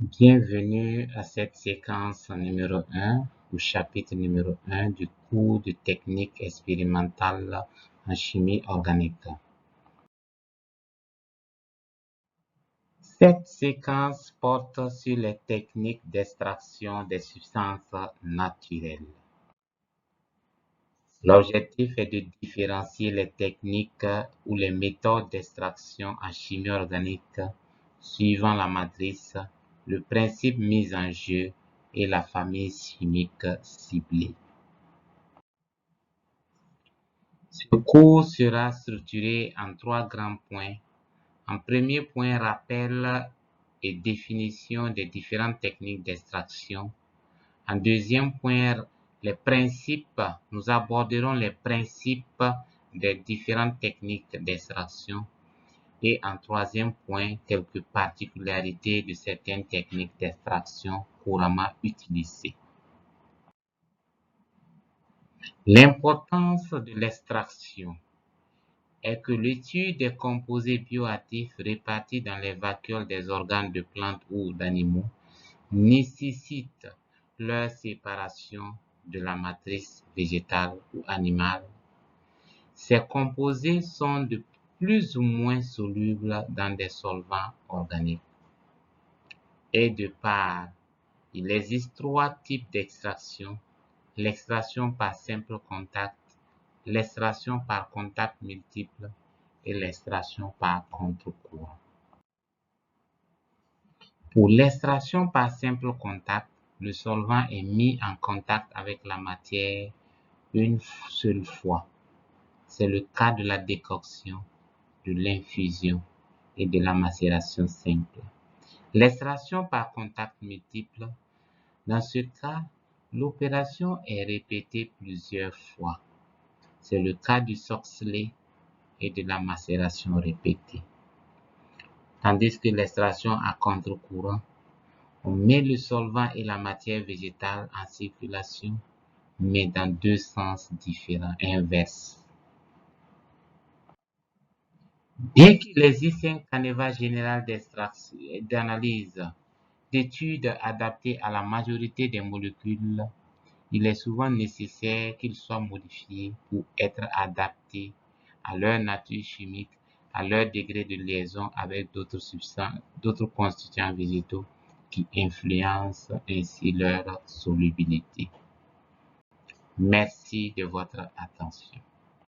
Bienvenue à cette séquence numéro 1 ou chapitre numéro 1 du cours de technique expérimentale en chimie organique. Cette séquence porte sur les techniques d'extraction des substances naturelles. L'objectif est de différencier les techniques ou les méthodes d'extraction en chimie organique suivant la matrice, le principe mis en jeu et la famille chimique ciblée. Ce cours sera structuré en 3 grands points. En premier point, rappel et définition des différentes techniques d'extraction. En deuxième point, les principes. Nous aborderons les principes des différentes techniques d'extraction. Et en troisième point, quelques particularités de certaines techniques d'extraction couramment utilisées. L'importance de l'extraction est que l'étude des composés bioactifs répartis dans les vacuoles des organes de plantes ou d'animaux nécessite leur séparation de la matrice végétale ou animale. Ces composés sont de plus ou moins solubles dans des solvants organiques. Et de part, il existe 3 types d'extraction: l'extraction par simple contact, l'extraction par contact multiple et l'extraction par contre-courant. Pour l'extraction par simple contact, le solvant est mis en contact avec la matière une seule fois. C'est le cas de la décoction, de l'infusion et de la macération simple. L'extraction par contact multiple, dans ce cas, l'opération est répétée plusieurs fois. C'est le cas du Soxhlet et de la macération répétée. Tandis que l'extraction à contre-courant, on met le solvant et la matière végétale en circulation, mais dans 2 sens différents, inverses. Bien qu'il existe un canevas général d'analyse, d'études adaptées à la majorité des molécules, il est souvent nécessaire qu'ils soient modifiés pour être adaptés à leur nature chimique, à leur degré de liaison avec d'autres substances, d'autres constituants végétaux qui influencent ainsi leur solubilité. Merci de votre attention.